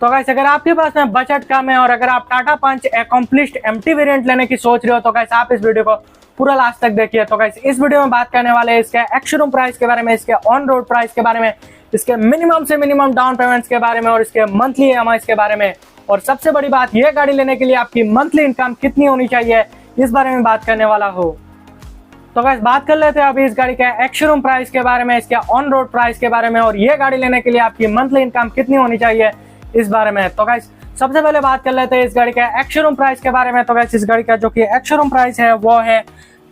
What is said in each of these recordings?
तो गाइस अगर आपके पास में बजट कम है और अगर आप टाटा पंच एकम्प्लिश्ड एमटी वेरिएंट लेने की सोच रहे हो तो गाइस आप इस वीडियो को पूरा लास्ट तक देखिए। तो गाइस इस वीडियो में बात करने वाले हैं इसके एक्स-शोरूम प्राइस के बारे में, इसके ऑन रोड प्राइस के बारे में, इसके मिनिमम से मिनिमम डाउन पेमेंट्स के बारे में और इसके मंथली ईएमआई के बारे में। और सबसे बड़ी बात, यह गाड़ी लेने के लिए आपकी मंथली इनकम कितनी होनी चाहिए, इस बारे में बात करने वाला हो। तो गाइस बात कर लेते हैं अभी इस गाड़ी के एक्स-शोरूम प्राइस के बारे में, इसके ऑन रोड प्राइस के बारे में और ये गाड़ी लेने के लिए आपकी मंथली इनकम कितनी होनी चाहिए इस बारे में। तो गाइस सबसे पहले बात कर लेते हैं इस गाड़ी के एक्स-शोरूम प्राइस के बारे में। तो गाइस इस गाड़ी का जो कि एक्स-शोरूम प्राइस है वो है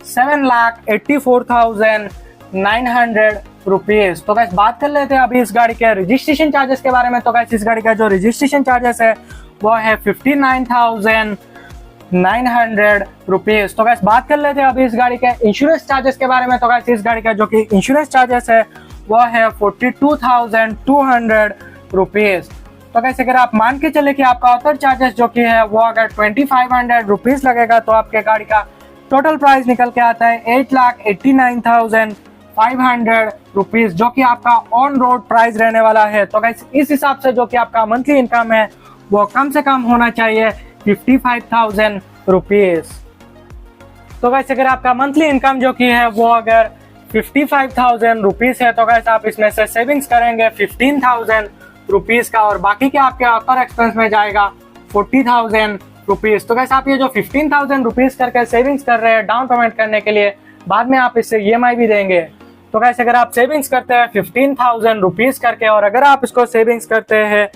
7,84,900 रुपीज। तो गाइस बात कर लेते हैं अभी इस गाड़ी के रजिस्ट्रेशन चार्जेस के बारे में। तो गाइस इस गाड़ी का जो रजिस्ट्रेशन चार्जेस है वो है 59,900 रुपीज। तो गाइस बात कर लेते हैं अभी इस गाड़ी के इंश्योरेंस चार्जेस के बारे में। तो गाइस इस गाड़ी का जो कि इंश्योरेंस चार्जेस है वो है 42,200 रुपीज। तो गाइस अगर आप मान के चले कि आपका ऑथर चार्जेस जो कि है वो अगर 2500 रुपीज लगेगा तो आपके गाड़ी का टोटल प्राइस निकल के आता है 8,89,500 रुपीज, जो कि आपका ऑन रोड प्राइस रहने वाला है। तो गाइस इस हिसाब से जो कि आपका मंथली इनकम है वो कम से कम होना चाहिए 55,000 रुपीज। तो गाइस अगर आपका मंथली इनकम जो कि है वो अगर 55,000 रुपीज है तो गाइस आप इसमें से सेविंग्स करेंगे 15,000 रुपीज का और बाकी के आपके ऑफर एक्सपेंस में जाएगा 40,000 रुपीज। तो गाइस आप ये जो 15,000 रुपीज करके सेविंग्स कर रहे हैं डाउन पेमेंट करने के लिए, बाद में आप इससे ईएमआई भी देंगे। तो गाइस अगर आप सेविंग्स करते हैं 15,000 रुपीज करके और अगर आप इसको सेविंग्स करते हैं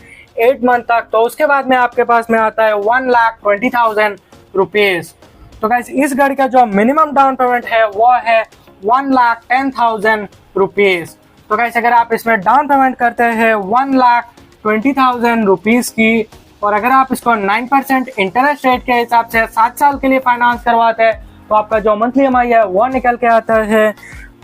8 मंथ तक तो उसके बाद में आपके पास में आता है 1,20,000 रुपीज। तो गाइस इस गाड़ी का जो मिनिमम डाउन पेमेंट है वो है 1,10,000 रुपीज। तो गाइस अगर आप इसमें डाउन पेमेंट करते हैं 1,20,000 रुपीज की और अगर आप इसको 9% इंटरेस्ट रेट के हिसाब से 7 साल के लिए फाइनेंस करवाते हैं तो आपका जो मंथली ईएमआई है वो निकल के आता है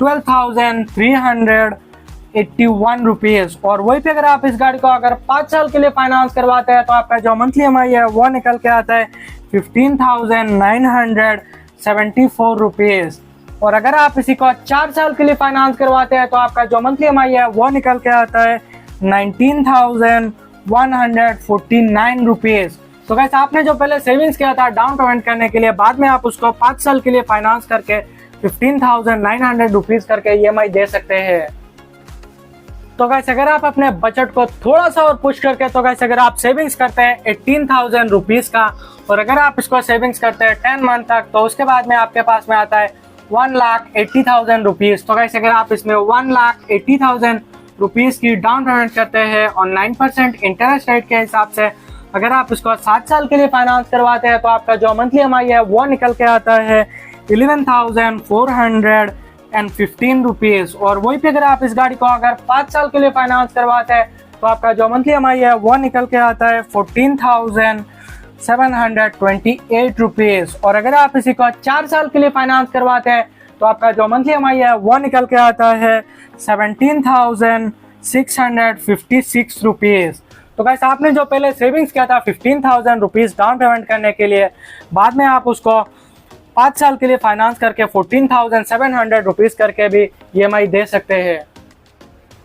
12,381 रुपीज। और वहीं पे अगर आप इस गाड़ी को अगर 5 साल के लिए फाइनेंस करवाते हैं तो आपका जो मंथली ईएमआई है वो निकल के आता है 15,974 रुपीज। और अगर आप इसी को 4 साल के लिए फाइनेंस करवाते हैं तो आपका जो मंथली ईएमआई है वो निकल के आता है 19,149 रुपीज। तो गाइस आपने जो पहले सेविंग्स किया था डाउन पेमेंट करने के लिए, बाद में आप उसको 5 साल के लिए फाइनेंस करके 15,900 रुपीज करके ईएमआई दे सकते हैं। तो गाइस अगर आप अपने बजट को थोड़ा सा और पुश करके, तो गाइस अगर आप सेविंग्स करते हैं 18,000 रुपीज का और अगर आप इसको सेविंग्स करते हैं 10 मंथ तक तो उसके बाद में आपके पास में आता है 1,80,000 रुपीज। तो गाइस अगर आप इसमें 1,80,000 रुपीज की डाउन पेमेंट करते हैं और 9% इंटरेस्ट रेट के हिसाब से अगर आप इसको 7 साल के लिए फाइनेंस करवाते हैं तो आपका जो मंथली ईएमआई है वो निकल के आता है 11,415 रुपीज। और वहीं पे अगर आप इस गाड़ी को अगर 5 साल के लिए फाइनेंस करवाते हैं तो आपका जो मंथली ईएमआई है वो निकल के आता है 14,728 रुपीज। और अगर आप इसी को 4 साल के लिए फाइनेंस करवाते हैं तो आपका जो मंथली ईएमआई है वो निकल के आता है 17,656 रुपीज। तो गाइस आपने जो पहले सेविंग्स किया था 15,000 रुपीज डाउन पेमेंट करने के लिए, बाद में आप उसको 5 साल के लिए फाइनेंस करके 14,700 रुपीज करके भी ईएमआई दे सकते हैं।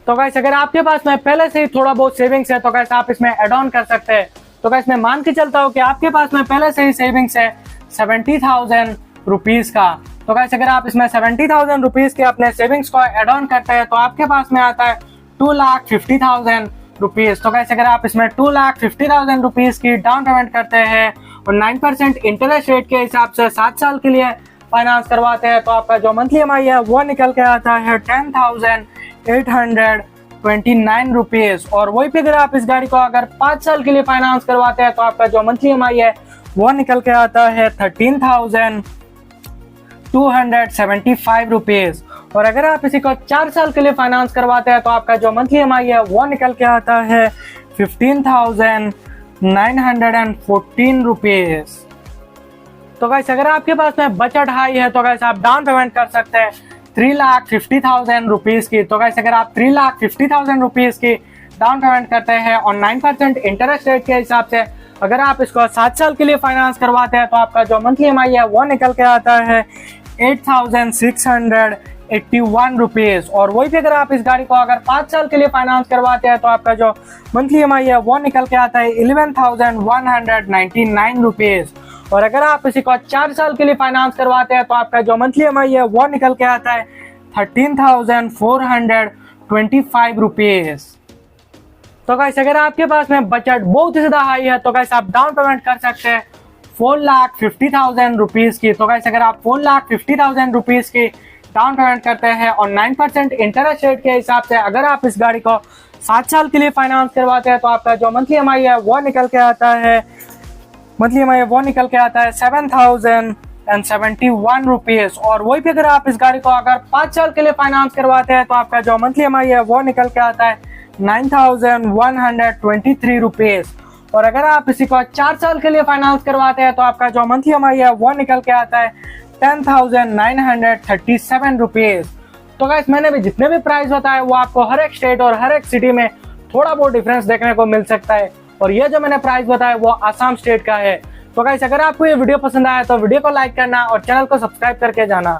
तो गाइस अगर आपके पास में पहले से ही थोड़ा बहुत सेविंग्स है तो गाइस आप इसमें एड ऑन कर सकते हैं। तो गाइस मैं मान के चलता हूँ कि आपके पास में पहले से ही सेविंग्स है 70,000 रुपीज का। तो गाइस अगर आप इसमें 70,000 रुपीज के अपने सेविंग्स को एड ऑन करते हैं तो आपके पास में आता है 2,50,000 रुपीज। तो गाइस अगर आप इसमें 2,50,000 रुपीज की डाउन पेमेंट करते हैं और 9% इंटरेस्ट रेट के हिसाब से 7 साल के लिए फाइनेंस करवाते हैं तो आपका जो मंथली ईएमआई है वो निकल के आता है 10,829 रुपीज। और वहीं पे अगर आप इस गाड़ी को अगर 5 साल के लिए फाइनेंस करवाते हैं तो आपका जो मंथली ईएमआई है वो निकल के आता है 13,275 रुपीज। और अगर आप इसी को 4 साल के लिए फाइनेंस करवाते हैं तो आपका जो मंथली ईएमआई है वो निकल के आता है 15,914 रुपीज। तो गाइस अगर आपके पास में बजट हाई है तो गाइस आप डाउन पेमेंट कर सकते हैं 3,50,000 रुपीज की। तो गाइस अगर आप 3,50,000 रुपीज की डाउन पेमेंट करते हैं और 9% इंटरेस्ट रेट के हिसाब से अगर आप इसको 7 साल के लिए फाइनेंस करवाते हैं तो आपका जो मंथली ईएमआई है वो निकल के आता है 8,600 81 रुपीज। और वही पे अगर आप इस गाड़ी को अगर 5 साल के लिए फाइनेंस करवाते हैं तो आपका जो मंथली EMI है वो निकल के आता है 11,199 रुपीज। और अगर आप इसी को 4 साल के लिए फाइनेंस करवाते हैं तो आपका जो मंथली EMI है वो निकल के आता है 13,425 रुपीज। तो गाइस अगर आपके पास में बजट बहुत ही ज्यादा हाई है तो गाइस आप डाउन पेमेंट कर सकते हैं 4,50,000 रुपीज की। तो गाइस अगर आप 4,50,000 रुपीज की डाउन पेमेंट करते हैं और 9% इंटरेस्ट रेट के हिसाब से अगर आप इस गाड़ी को 7 साल के लिए फाइनेंस करवाते हैं तो आपका जो मंथली EMI है वो निकल के आता है 7,071 रुपीज। और वही पे अगर आप इस गाड़ी को अगर 5 साल के लिए फाइनेंस करवाते हैं तो आपका जो मंथली EMI है वो निकल के आता है 9,123 रुपीज। और अगर आप इसी को 4 साल के लिए फाइनेंस करवाते हैं तो आपका जो मंथली EMI है वो निकल के आता है 10,937 रुपीज। तो गाइस मैंने भी जितने भी प्राइस बताए वो आपको हर एक स्टेट और हर एक सिटी में थोड़ा बहुत डिफरेंस देखने को मिल सकता है। और ये जो मैंने प्राइस बताया वो आसाम स्टेट का है। तो गाइस अगर आपको ये वीडियो पसंद आया तो वीडियो को लाइक करना और चैनल को सब्सक्राइब करके जाना।